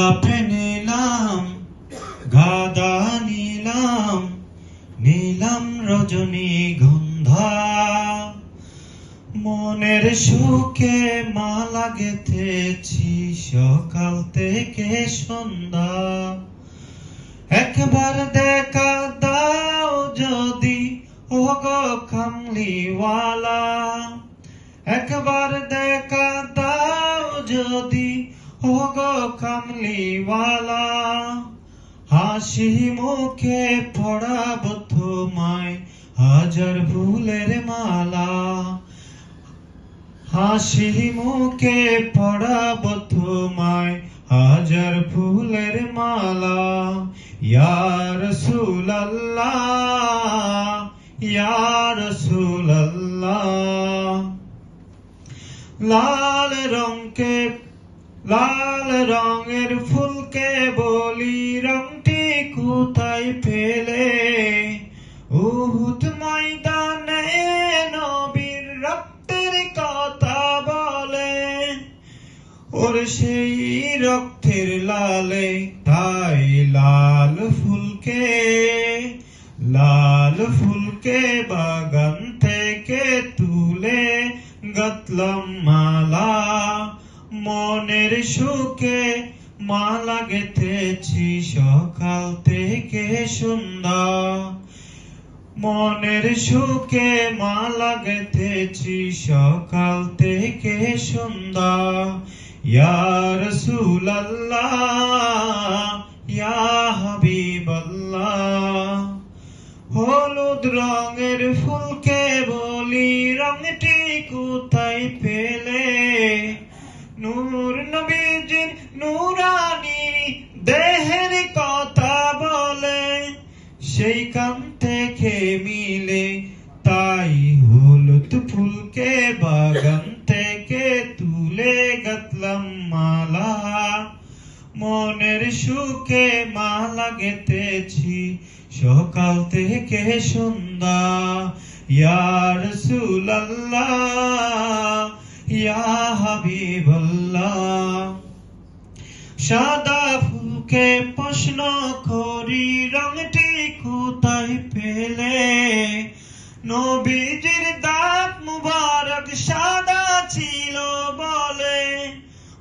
গোলাপে নিলাম, গাঁদা নিলাম, নিলাম রজনীগন্ধা। মনের সুখে মালা গেঁথেছি সকাল থেকে সন্ধ্যা। একবার দেখা দাও যদি ওগো কামলিওয়ালা, একবার দেখা দাও যদি ওগো কামলিওয়ালা। হাসি মুখে পড়াবো তোমায় হাজার ফুলের মালা, হাসি মুখে পড়াবো তোমায় হাজার ফুলের মালা। ইয়া রাসূলুল্লাহ, ইয়া রাসূলুল্লাহ। লাল রঙের ফুলকে বলি রংটি কোথায় পেলে? উহুদ ময়দানে নবীর রক্তের কথা বলে, ওর সেই রক্তের লালে তাই লাল ফুলকে বাগান থেকে তুলে গাঁথলাম মালা। মনের সুখে মালা গেঁথেছি সকাল থেকে সন্ধ্যা। মনের সুখে মালা গেঁথেছি সকাল থেকে সন্ধ্যা। ইয়া রাসূলুল্লাহ, ইয়া হাবিবাল্লাহ। হলুদ রঙের ফুলকে বলি রংটি কোথায় পেলে? নূর নবীজির নূরানি দেহের কথা বলে, সেইখান থেকে মিলে তাই হলুদ ফুলকে বাগান থেকে তুলে গাঁথলাম মালা। মনের সুখে মালা গেঁথেছি সকাল থেকে সন্ধ্যা। ইয়া রাসূলুল্লাহ, ইয়া হাবিবাল্লাহ। সাদা ফুলকে প্রশ্ন করি রংটি কোথায় পেলে? নবীজির দাঁত মুবারক সাদা ছিল বলে,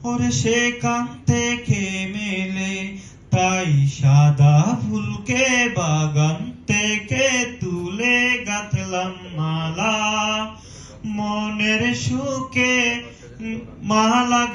ওরে সেখান থেকে মেলে তাই সাদা ফুলকে বাগান থেকে তুলে গাঁথলাম মালা। মনের সুখে মালা